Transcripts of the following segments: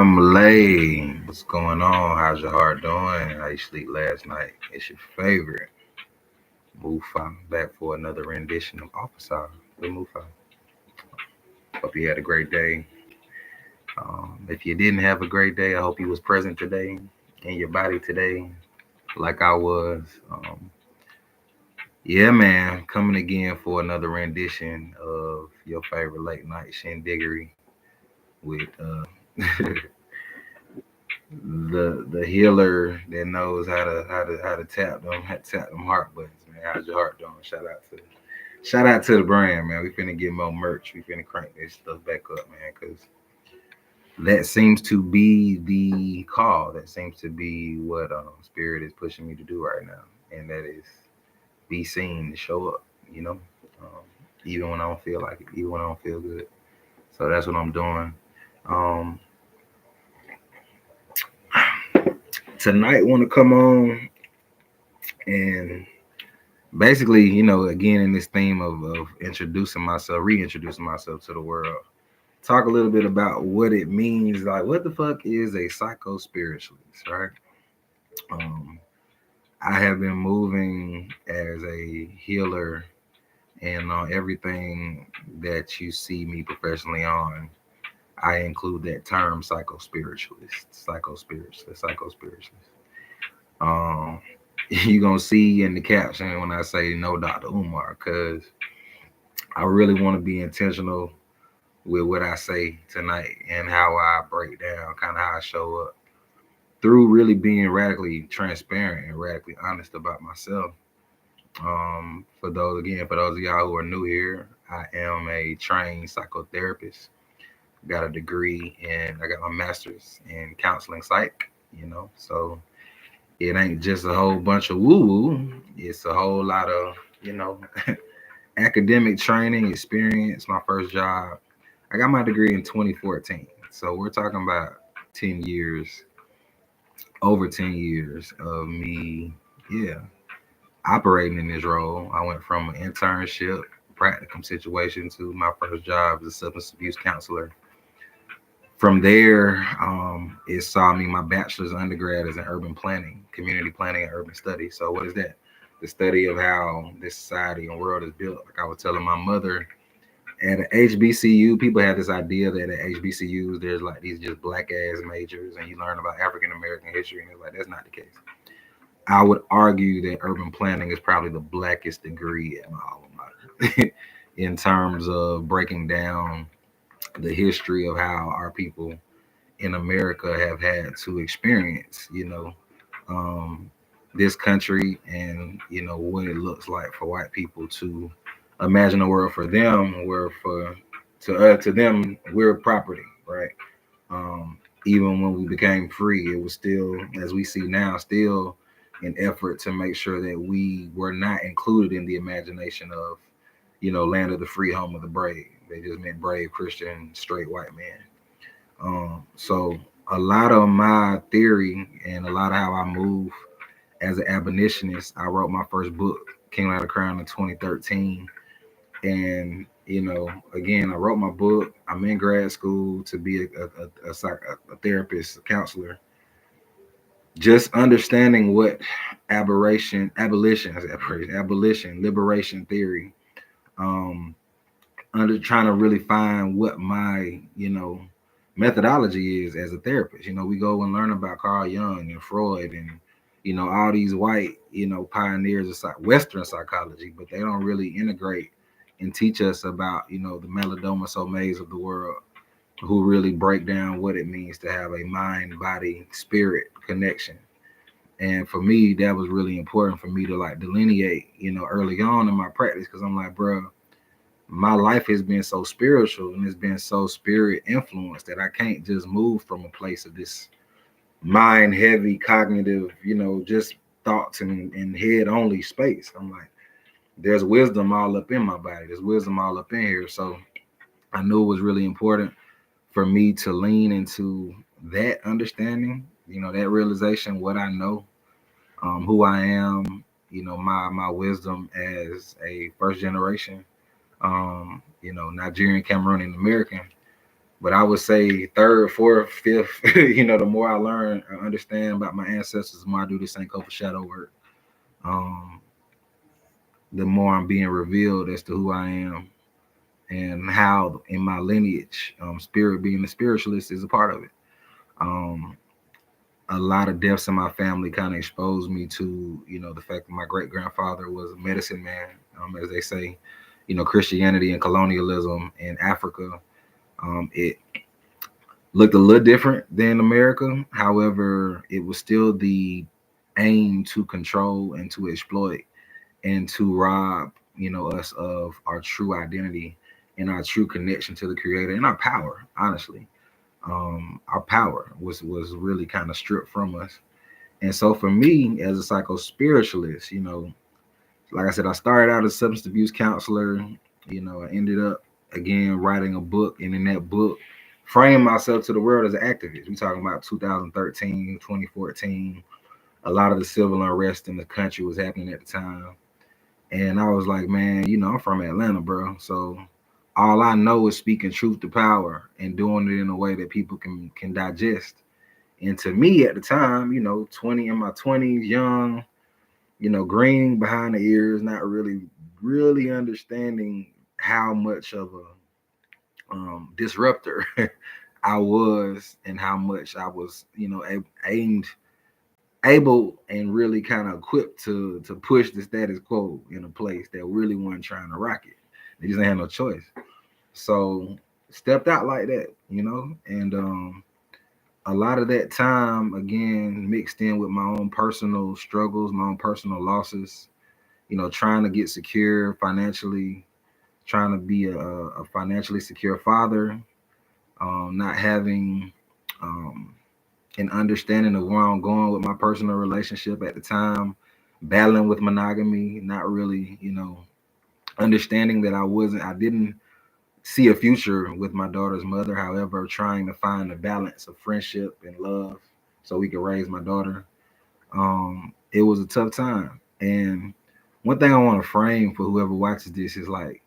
Family, what's going on? How's your heart doing? How you sleep last night? It's your favorite Mufa back for another rendition of Officer with Mufa. Hope you had a great day. If you didn't have a great day, I hope you was present today in your body today, like I was. Yeah, man, coming again for another rendition of your favorite late night shindiggery with the healer that knows how to tap them heart buttons, man. How's your heart doing? Shout out to the brand, man. We finna get more merch. We finna crank this stuff back up, man, because that seems to be the call. That seems to be what spirit is pushing me to do right now, and that is be seen, to show up. You know, um, even when I don't feel like it, even when I don't feel good. So that's what I'm doing. Um, Tonight, want to come on and basically, again, in this theme of introducing myself, reintroducing myself to the world, talk a little bit about what it means. Like, what the fuck is a psycho-spiritualist, right? Um, I have been moving as a healer, and on everything that you see me professionally on, I include that term psycho-spiritualist. Um, you're gonna see in the caption when I say no Dr. Umar, because I really want to be intentional with what I say tonight and how I break down, kind of how I show up through really being radically transparent and radically honest about myself. For those of y'all who are new here, I am a trained psychotherapist. Got a degree and I got my master's in counseling psych. So it ain't just a whole bunch of woo woo. It's a whole lot of academic training experience. My first job, I got my degree in 2014. So we're talking about 10 years, over 10 years of me, yeah, operating in this role. I went from an internship, practicum situation to my first job as a substance abuse counselor. From there, it saw me my bachelor's undergrad as in urban planning, community planning, and urban studies. So what is that? The study of how this society and world is built. Like I was telling my mother, at an HBCU, people have this idea that at HBCUs there's like these just black ass majors and you learn about African American history, and it's like that's not the case. I would argue that urban planning is probably the blackest degree at my alma mater in terms of breaking down the history of how our people in America have had to experience, um, this country, and what it looks like for white people to imagine a world for them where to them we're property, right? Even when we became free, it was still, as we see now, still an effort to make sure that we were not included in the imagination of land of the free, home of the brave. They just meant brave Christian straight white man. So a lot of my theory and a lot of how I move as an abolitionist, I wrote my first book, came out of Crown in 2013. And, again, I wrote my book. I'm in grad school to be a therapist, a counselor. Just understanding what abolition, liberation theory, um, under trying to really find what my, methodology is as a therapist. We go and learn about Carl Jung and Freud and, all these white, pioneers of Western psychology, but they don't really integrate and teach us about, the Malidoma Somays of the world, who really break down what it means to have a mind, body, spirit connection. And for me, that was really important for me to like delineate, early on in my practice, because I'm like, bro, my life has been so spiritual and it's been so spirit influenced that I can't just move from a place of this mind heavy cognitive, just thoughts and head only space. I'm like, there's wisdom all up in my body. There's wisdom all up in here. So I knew it was really important for me to lean into that understanding, that realization, what I know, who I am, my wisdom as a first generation Nigerian, Cameroonian American. But I would say third, fourth, fifth, the more I learn and understand about my ancestors, the more I do this Sankofa shadow work, um, the more I'm being revealed as to who I am and how in my lineage, spirit being a spiritualist is a part of it. Um, a lot of deaths in my family kind of exposed me to, the fact that my great grandfather was a medicine man, as they say. Christianity and colonialism in Africa, it looked a little different than America. However, it was still the aim to control and to exploit and to rob, us of our true identity and our true connection to the creator and our power, honestly. Our power was really kind of stripped from us. And so for me as a psycho-spiritualist, like I said, I started out as a substance abuse counselor. I ended up again writing a book, and in that book, frame myself to the world as an activist. We talking about 2013, 2014. A lot of the civil unrest in the country was happening at the time. And I was like, man, I'm from Atlanta, bro. So all I know is speaking truth to power and doing it in a way that people can digest. And to me at the time, 20 in my 20s, young, green behind the ears, not really understanding how much of a disruptor I was and how much I was, aimed, able, and really kind of equipped to push the status quo in a place that really wasn't trying to rock it. They just ain't had no choice. So stepped out like that, and a lot of that time again mixed in with my own personal struggles, my own personal losses, trying to get secure financially, trying to be a financially secure father, not having an understanding of where I'm going with my personal relationship at the time, battling with monogamy, not really, understanding that I didn't see a future with my daughter's mother. However, trying to find a balance of friendship and love so we could raise my daughter. It was a tough time. And one thing I want to frame for whoever watches this is like,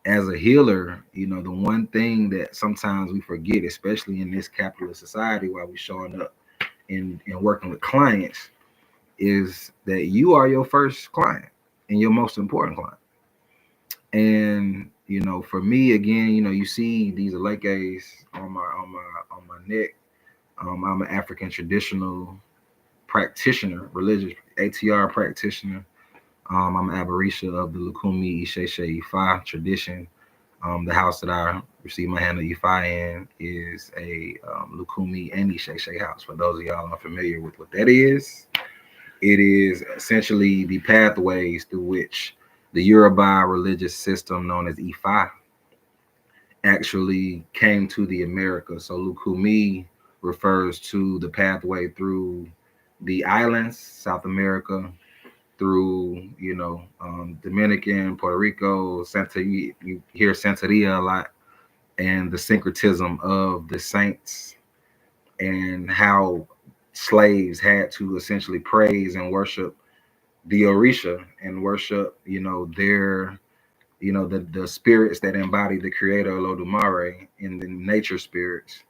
as a healer, the one thing that sometimes we forget, especially in this capitalist society while we're showing up and working with clients, is that you are your first client and your most important client. And for me, again, you see these lekes on my neck. I'm an African traditional practitioner, religious ATR practitioner. I'm an Abarisha of the Lukumi Isheshe Ifa tradition. The house that I receive my hand of Ifa in is a Lukumi and Isheshe house. For those of y'all unfamiliar with what that is, it is essentially the pathways through which the Yoruba religious system known as Ifa actually came to the Americas. So Lukumi refers to the pathway through the islands, South America, through Dominican, Puerto Rico, Santa. You hear Santeria a lot, and the syncretism of the saints and how slaves had to essentially praise and worship the Orisha and worship, their, the spirits that embody the creator Olodumare and the nature spirits,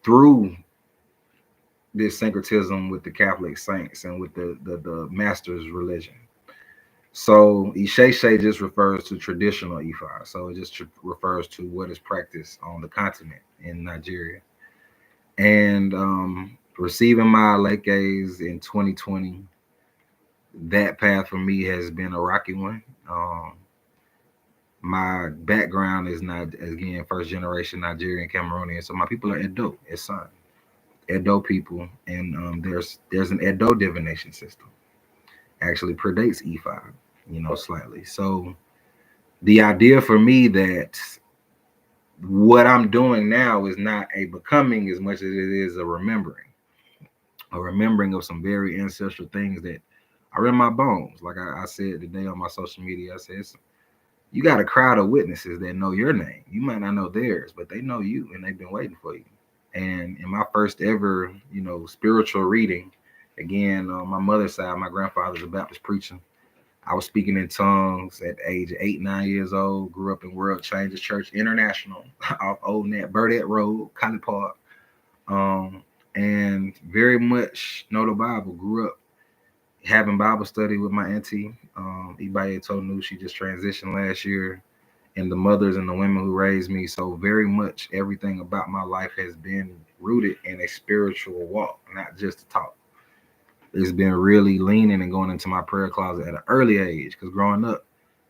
through this syncretism with the Catholic saints and with the master's religion. So Isheshe just refers to traditional Ifa. So it just refers to what is practiced on the continent in Nigeria. And receiving my lekes in 2020, that path for me has been a rocky one. My background is not, again, first generation Nigerian Cameroonian. So my people are Edo, Esan, Edo people. And there's an Edo divination system. Actually predates E5, slightly. So the idea for me that what I'm doing now is not a becoming as much as it is a remembering of some very ancestral things that are in my bones. Like I said today on my social media, I said, you got a crowd of witnesses that know your name. You might not know theirs, but they know you and they've been waiting for you. And in my first ever, spiritual reading, again, on my mother's side, my grandfather's a Baptist preacher. I was speaking in tongues at the age of 8, 9 years old. Grew up in World Changers Church International off Old Net Burdette Road, College Park. Um, and very much know the Bible. Grew up having Bible study with my auntie. Ibaya Tonu, she just transitioned last year, and the mothers and the women who raised me. So very much everything about my life has been rooted in a spiritual walk, not just a talk. It's been really leaning and going into my prayer closet at an early age. Because growing up,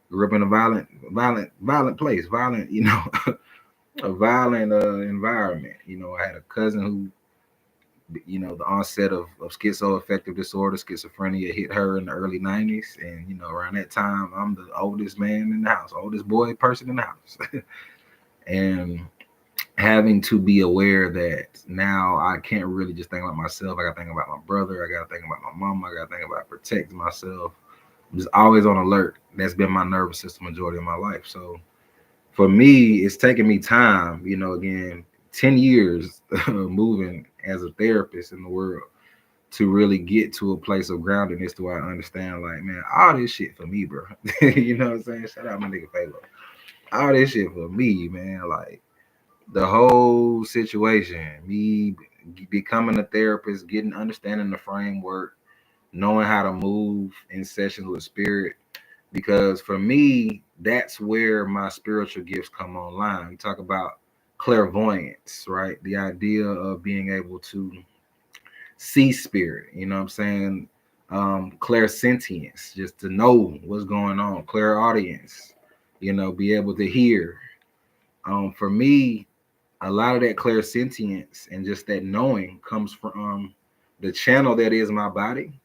grew up in a violent place, violent, a violent environment. I had a cousin who, the onset of schizoaffective disorder, schizophrenia hit her in the early 90s. And, around that time, I'm the oldest man in the house, oldest boy person in the house. And having to be aware that now I can't really just think about myself. I got to think about my brother. I got to think about my mama. I got to think about protecting myself. I'm just always on alert. That's been my nervous system majority of my life. So for me, it's taken me time, again, 10 years moving as a therapist in the world to really get to a place of groundedness to where I understand, like, man, all this shit for me, bro. You know what I'm saying? Shout out my nigga Phalo. All this shit for me, man. Like, the whole situation, me becoming a therapist, getting understanding the framework, knowing how to move in sessions with spirit. Because for me, that's where my spiritual gifts come online. We talk about clairvoyance, right? The idea of being able to see spirit, you know what I'm saying? Clairsentience, just to know what's going on, clairaudience, be able to hear. For me, a lot of that clairsentience and just that knowing comes from the channel that is my body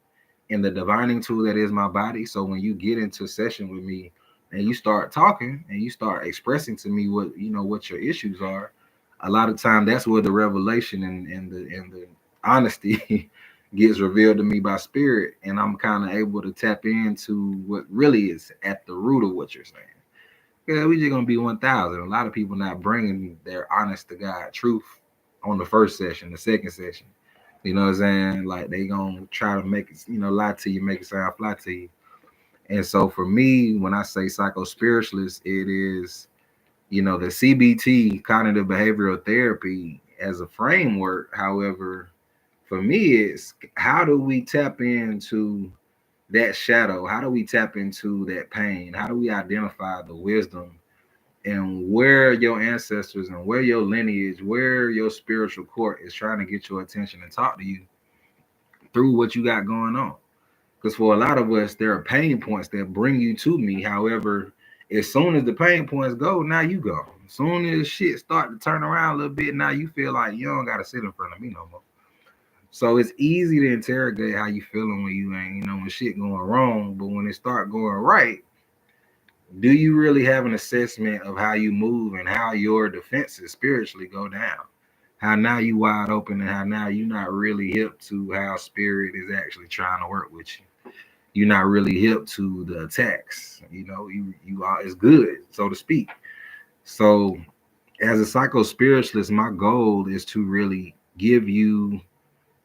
and the divining tool that is my body. So when you get into session with me and you start talking and you start expressing to me what your issues are, a lot of time that's where the revelation and the honesty gets revealed to me by spirit, and I'm kind of able to tap into what really is at the root of what you're saying. Yeah, we just gonna be 1,000. A lot of people not bringing their honest to God truth on the first session, the second session. You know what I'm saying? Like they gonna try to make it, lie to you, make it sound fly to you. And so for me, when I say psycho-spiritualist, it is, the CBT, cognitive behavioral therapy, as a framework. However, for me, it's how do we tap into that shadow? How do we tap into that pain? How do we identify the wisdom and where your ancestors and where your lineage, where your spiritual court is trying to get your attention and talk to you through what you got going on? Because for a lot of us, there are pain points that bring you to me. However, as soon as the pain points go, now you go. As soon as shit start to turn around a little bit, now you feel like you don't got to sit in front of me no more. So it's easy to interrogate how you feeling when you ain't, when shit going wrong. But when it start going right, do you really have an assessment of how you move and how your defenses spiritually go down? How now you wide open and how now you not really hip to how spirit is actually trying to work with you. You're not really hip to the attacks. You are it's good, so to speak. So as a psycho-spiritualist, my goal is to really give you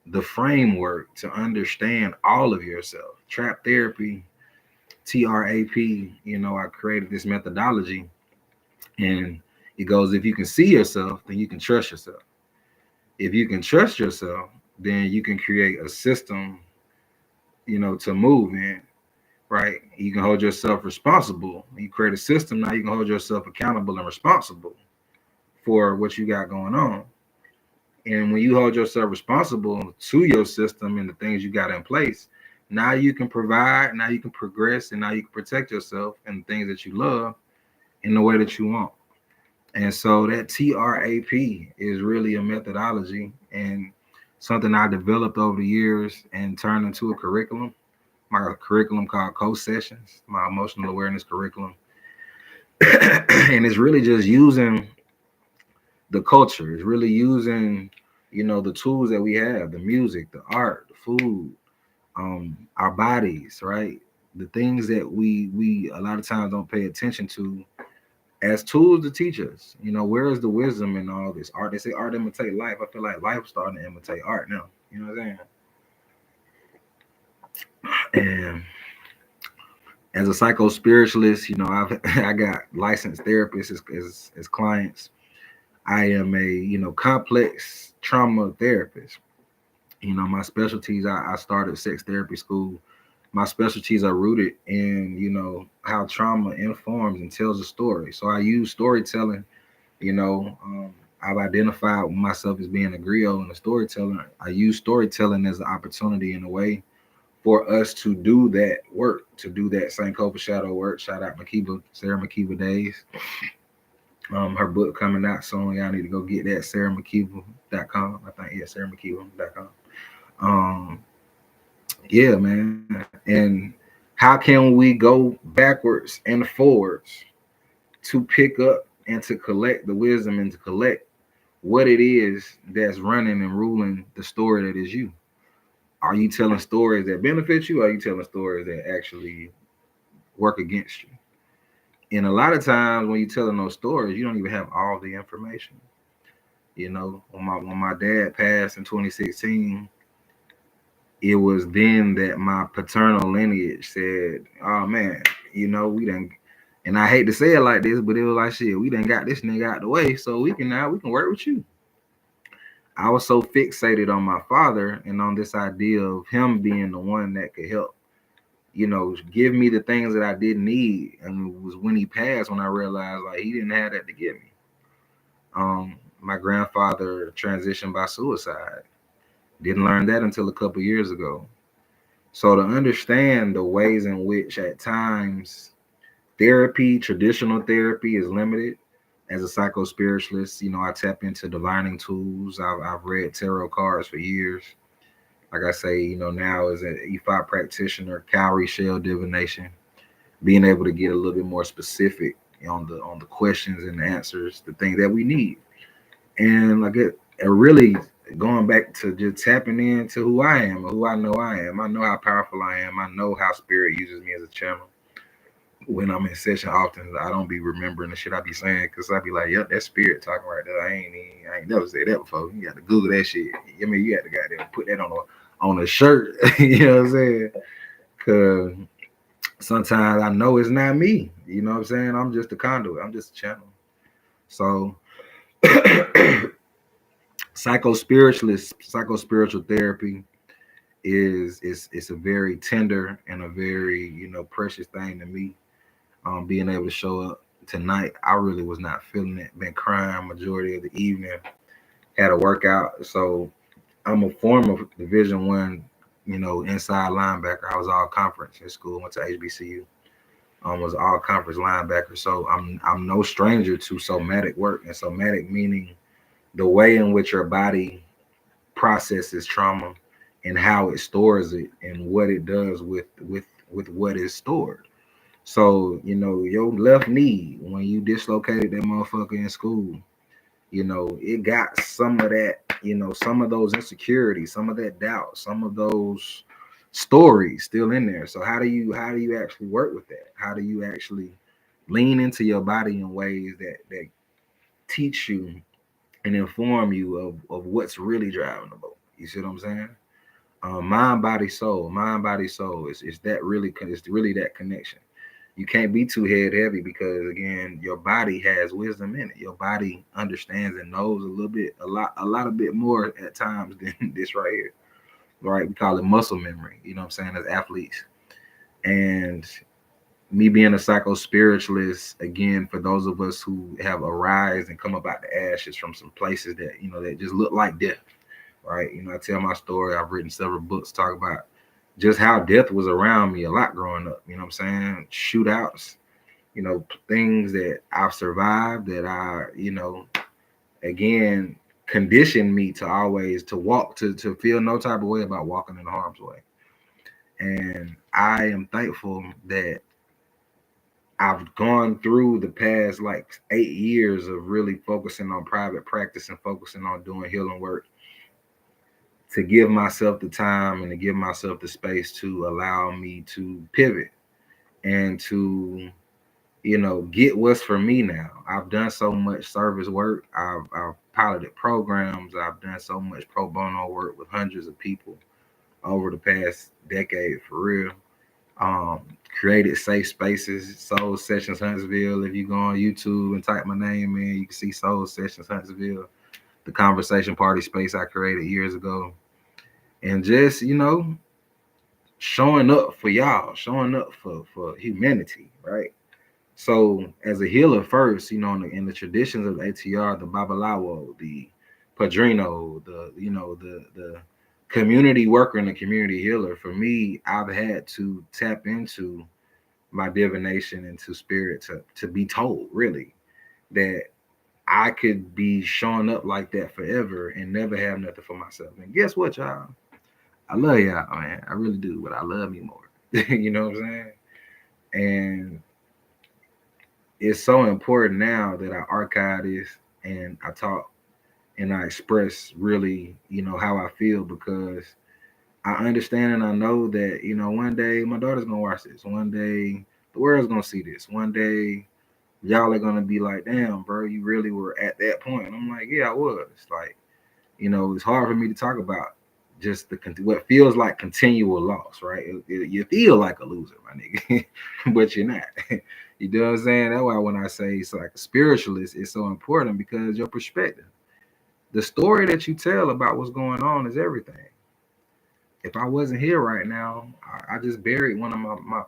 the framework to understand all of yourself. Trap therapy, TRAP, I created this methodology, and it goes, if you can see yourself, then you can trust yourself. If you can trust yourself, then you can create a system, to move in, right? You can hold yourself responsible. You create a system, now you can hold yourself accountable and responsible for what you got going on. And when you hold yourself responsible to your system and the things you got in place, now you can provide, now you can progress, and now you can protect yourself and the things that you love in the way that you want. And so that TRAP is really a methodology and something I developed over the years and turned into a curriculum. My curriculum called Co-Sessions, my emotional awareness curriculum. And it's really just using the culture. It's really using, the tools that we have, the music, the art, the food, our bodies, right? The things that we a lot of times don't pay attention to as tools to teach us. Where is the wisdom in all this art? They say art imitate life. I feel like life starting to imitate art now. You know what I'm saying? And As a psycho-spiritualist, I got licensed therapists as clients. I am a complex trauma therapist. My specialties. I started sex therapy school. My specialties are rooted in how trauma informs and tells a story. So I use storytelling. I've identified myself as being a griot and a storyteller. I use storytelling as an opportunity in a way for us to do that work, to do that Sankofa shadow work. Shout out Makiba, Sarah Makiba Days. Her book coming out soon. Y'all need to go get that, sarahmakiba.com. I think, yeah, sarahmakiba.com. Yeah, man. And how can we go backwards and forwards to pick up and to collect the wisdom and to collect what it is that's running and ruling the story that is you? Are you telling stories that benefit you? Or are you telling stories that actually work against you? And a lot of times when you're telling those stories, you don't even have all the information. When my dad passed in 2016, it was then that my paternal lineage said, "Oh man, we done." And I hate to say it like this, but it was like, "Shit, we done got this nigga out the way, so we can work with you." I was so fixated on my father and on this idea of him being the one that could help, give me the things that I didn't need. And it was when he passed when I realized like he didn't have that to give me. My grandfather transitioned by suicide. Didn't learn that until a couple years ago. So to understand the ways in which at times therapy, traditional therapy is limited. As a psycho-spiritualist, I tap into divining tools. I've read tarot cards for years. Like I say, now as an E5 practitioner, cowrie shell divination, being able to get a little bit more specific on the questions and the answers, the things that we need. And like it really going back to just tapping into who I am or who I know I am. I know how powerful I am. I know how spirit uses me as a channel. When I'm in session, often I don't be remembering the shit I be saying because I be like, "Yep, that's spirit talking right there." I ain't never said that before. You got to Google that shit. I mean, you got to goddamn put that on a shirt. You know what I'm saying? Because sometimes I know it's not me. You know what I'm saying? I'm just a conduit. I'm just a channel. So psycho-spiritual therapy is a very tender and a very precious thing to me. Being able to show up tonight, I really was not feeling it. Been crying majority of the evening. Had a workout, so I'm a former Division One, inside linebacker. I was all conference in school. Went to HBCU. Was all conference linebacker. So I'm no stranger to somatic work, and somatic meaning the way in which your body processes trauma and how it stores it and what it does with what is stored. So, your left knee, when you dislocated that motherfucker in school, it got some of that, some of those insecurities, some of that doubt, some of those stories still in there. So how do you actually work with that? How do you actually lean into your body in ways that teach you and inform you of what's really driving the boat? You see what I'm saying? Mind, body, soul. It's that really, it's really that connection. You can't be too head heavy because again, your body has wisdom in it. Your body understands and knows a bit more at times than this right here. Right? We call it muscle memory. You know what I'm saying? As athletes, and me being a psycho spiritualist, again, for those of us who have arise and come up out the ashes from some places that that just look like death. Right? I tell my story. I've written several books talk about just how death was around me a lot growing up. You know what I'm saying? Shootouts, things that I've survived that again, conditioned me to always to walk, to feel no type of way about walking in harm's way. And I am thankful that I've gone through the past like 8 years of really focusing on private practice and focusing on doing healing work to give myself the time and to give myself the space to allow me to pivot and to get what's for me now. I've done so much service work. I've piloted programs. I've done so much pro bono work with hundreds of people over the past decade for real. Created safe spaces, Soul Sessions Huntsville. If you go on YouTube and type my name in, you can see Soul Sessions Huntsville, the conversation party space I created years ago. And just, showing up for y'all, showing up for humanity, right? So as a healer first, in the traditions of ATR, the Babalawo, the Padrino, the community worker and the community healer, for me, I've had to tap into my divination into spirit to be told really that I could be showing up like that forever and never have nothing for myself. And guess what, y'all? I love y'all, man. I really do, but I love me more. You know what I'm saying? And it's so important now that I archive this and I talk and I express really, how I feel, because I understand and I know that, one day my daughter's gonna watch this. One day the world's gonna see this. One day y'all are gonna be like, damn, bro, you really were at that point. And I'm like, yeah, I was. Like, it's hard for me to talk about just what feels like continual loss, right? You feel like a loser, my nigga, but you're not. You know what I'm saying? That's why when I say it's like a spiritualist, it's so important, because your perspective, the story that you tell about what's going on is everything. If I wasn't here right now, I just buried one of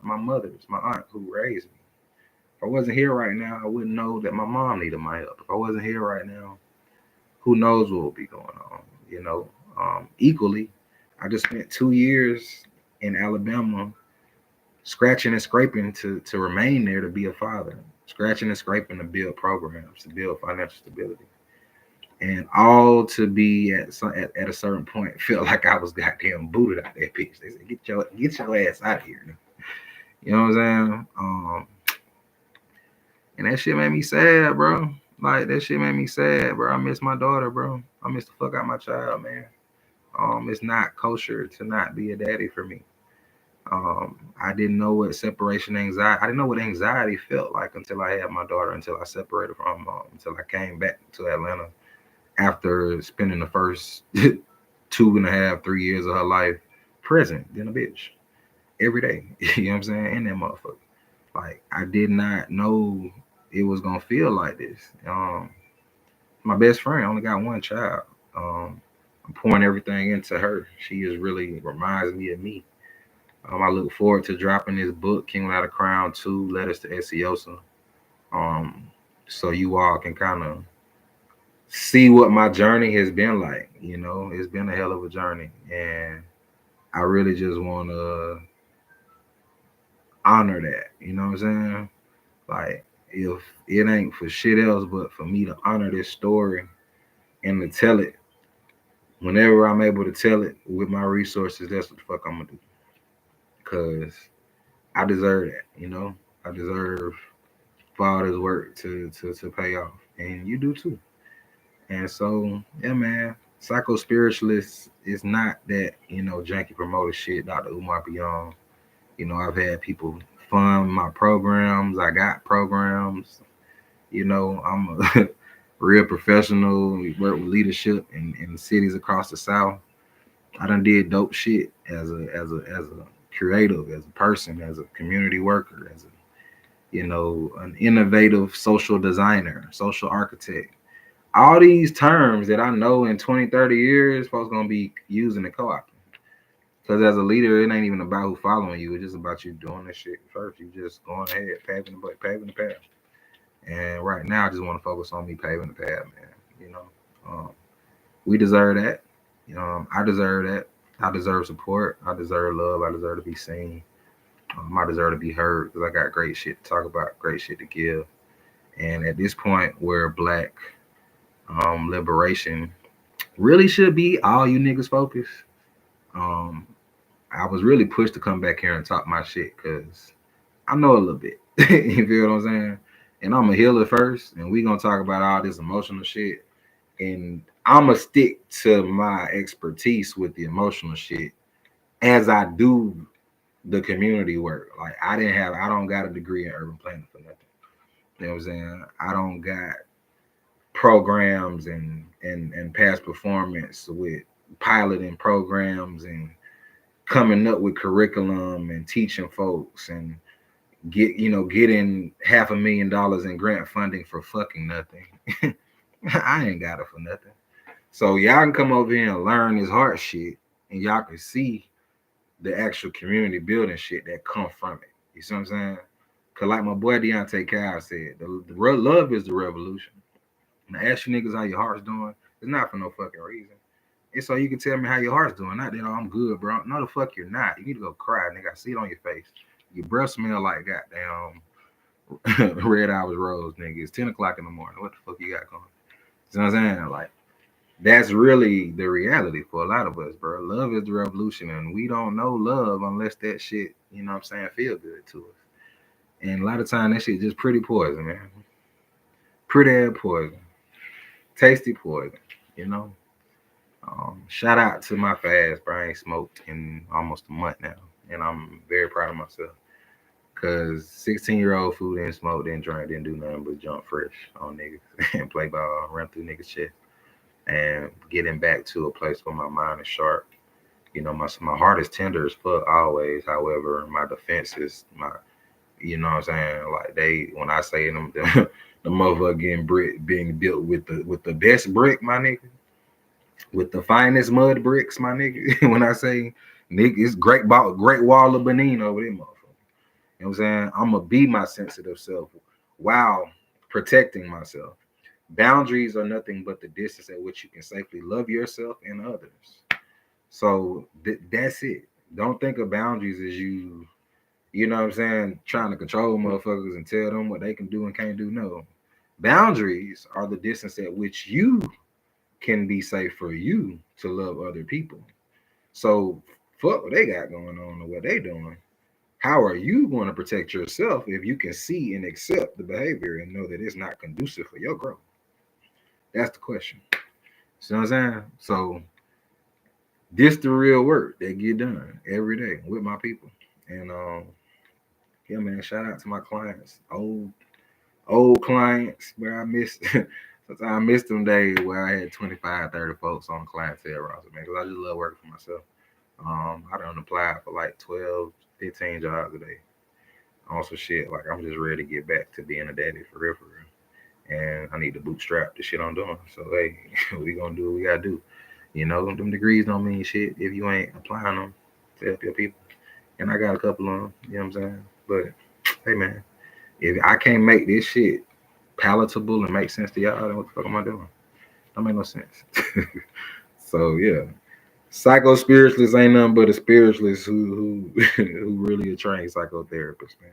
my mothers, my aunt who raised me. If I wasn't here right now, I wouldn't know that my mom needed my help. If I wasn't here right now, who knows what will be going on, equally, I just spent 2 years in Alabama scratching and scraping to remain there, to be a father, scratching and scraping to build programs, to build financial stability. And all to be at a certain point felt like I was goddamn booted out that bitch. They said, get your ass out of here. You know what I'm saying? And that shit made me sad, bro. Like, that shit made me sad, bro. I miss my daughter, bro. I miss the fuck out my child, man. It's not kosher to not be a daddy for me. I didn't know what separation anxiety. I didn't know what anxiety felt like until I had my daughter. Until I separated from mom. Until I came back to Atlanta after spending the first 2.5, 3 years of her life present in a bitch every day. You know what I'm saying? In that motherfucker. Like, I did not know it was gonna feel like this. My best friend only got one child. I'm pouring everything into her. She is really reminds me of me. I look forward to dropping this book, King Without a Crown 2, Letters to Esiosa. So you all can kind of see what my journey has been like. It's been a hell of a journey. And I really just want to honor that. You know what I'm saying? Like, if it ain't for shit else but for me to honor this story and to tell it whenever I'm able to tell it with my resources, that's what the fuck I'm gonna do. Cause I deserve that. I deserve for all this work to pay off. And you do too. And so, yeah, man, psycho-spiritualist is not that, janky promoter shit, Dr. Umar Beyond. I've had people fund my programs. I got programs. I'm a real professional. We work with leadership in cities across the South. I done did dope shit as a creative, as a person, as a community worker, as an innovative social designer, social architect. All these terms that I know in 20, 30 years, folks gonna be using and co-opting. Because as a leader, it ain't even about who following you. It's just about you doing this shit first. You just going ahead, paving the path. And right now, I just want to focus on me paving the path, man. Um, we deserve that. I deserve that. I deserve support. I deserve love. I deserve to be seen. I deserve to be heard, because I got great shit to talk about, great shit to give. And at this point, where Black liberation really should be all you niggas focus, um, I was really pushed to come back here and talk my shit, because I know a little bit. You feel what I'm saying? And I'm a healer first, and we gonna talk about all this emotional shit. And I'm gonna stick to my expertise with the emotional shit as I do the community work. Like, I don't got a degree in urban planning for nothing. You know what I'm saying? I don't got programs and past performance with piloting programs and coming up with curriculum and teaching folks and getting $500,000 in grant funding for fucking nothing. I ain't got it for nothing. So y'all can come over here and learn this hard shit, and y'all can see the actual community building shit that come from it. You see what I'm saying? Cause like my boy Deontay Cal said, the love is the revolution. And I ask you niggas how your heart's doing. It's not for no fucking reason. It's so you can tell me how your heart's doing. Not that I'm good, bro. No, the fuck you're not. You need to go cry, nigga. I see it on your face. Your breath smell like goddamn Red Hours Rose, nigga. It's 10 o'clock in the morning. What the fuck you got going? You know what I'm saying? Like, that's really the reality for a lot of us, bro. Love is the revolution, and we don't know love unless that shit, you know what I'm saying, feel good to us. And a lot of time that shit just pretty poison, man. Pretty ass poison. Tasty poison, you know. Shout out to my fast, bro. I ain't smoked in almost a month now, and I'm very proud of myself. Cause 16-year-old food didn't smoke, didn't drink, didn't do nothing but jump fresh on niggas and play ball, run through niggas' shit, and getting back to a place where my mind is sharp. You know, my heart is tender as fuck always. However, my defense is my, you know what I'm saying? Like when I say them, the motherfucker being built with the best brick, my nigga, with the finest mud bricks, my nigga. When I say nigga, it's great wall of Benin over there, motherfucker. You know what I'm saying? I'm gonna be my sensitive self while protecting myself. Boundaries are nothing but the distance at which you can safely love yourself and others. So that's it. Don't think of boundaries as you know what I'm saying, trying to control motherfuckers and tell them what they can do and can't do. No. Boundaries are the distance at which you can be safe for you to love other people. So fuck what they got going on or what they doing. How are you going to protect yourself if you can see and accept the behavior and know that it's not conducive for your growth? That's the question. See what I'm saying? So this the real work that get done every day with my people. And yeah, man, shout out to my clients. Old clients where I missed sometimes I missed them days where I had 25, 30 folks on the clientele roster, man, because I just love working for myself. I done applied for like 12, 15 jobs a day. Also shit, like I'm just ready to get back to being a daddy for real, for real. And I need to bootstrap the shit I'm doing. So hey, we gonna do what we gotta do. You know, them degrees don't mean shit if you ain't applying them to help your people. And I got a couple of them, you know what I'm saying? But hey man, if I can't make this shit palatable and make sense to y'all, then what the fuck am I doing? That make no sense. So yeah. Psycho-spiritualist ain't nothing but a spiritualist who really a trained psychotherapist, man.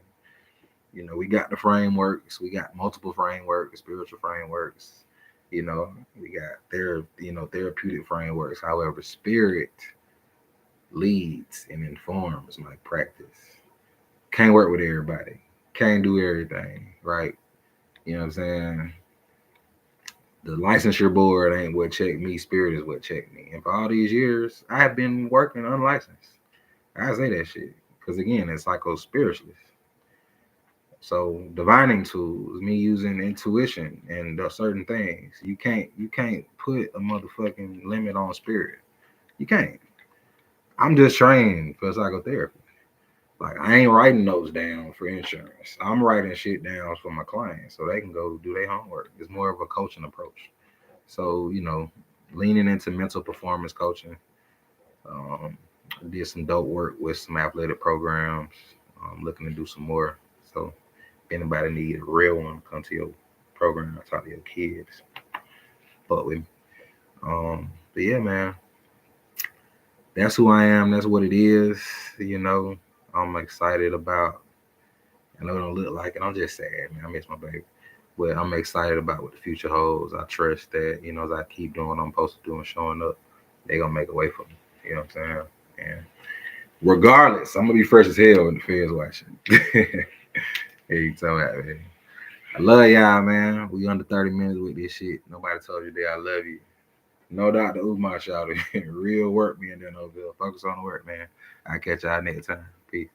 You know, we got the frameworks, we got multiple frameworks, spiritual frameworks, you know, we got therapeutic frameworks. However, spirit leads and informs my practice. Can't work with everybody. Can't do everything, right? You know what I'm saying? The licensure board ain't what checked me. Spirit is what checked me. And for all these years, I have been working unlicensed. I say that shit because again, it's psycho-spiritualist. So divining tools, me using intuition and certain things. You can't put a motherfucking limit on spirit. You can't. I'm just trained for psychotherapy. Like I ain't writing notes down for insurance. I'm writing shit down for my clients so they can go do their homework. It's more of a coaching approach. So, you know, leaning into mental performance coaching. Did some dope work with some athletic programs. Looking to do some more. So if anybody need a real one, come to your program, talk to your kids. Fuck with me. But yeah, man. That's who I am. That's what it is. You know, I'm excited about. I know it don't look like it. I'm just sad, man. I miss my baby. But I'm excited about what the future holds. I trust that, you know, as I keep doing what I'm supposed to do and showing up, they're going to make a way for me. You know what I'm saying? And regardless, I'm going to be fresh as hell when the feds watching. Here you tell that, man. I love y'all, man. We under 30 minutes with this shit. Nobody told you that I love you. No doubt the Umar shouted. Real work being done over there. Focus on the work, man. I'll catch y'all next time. Peace.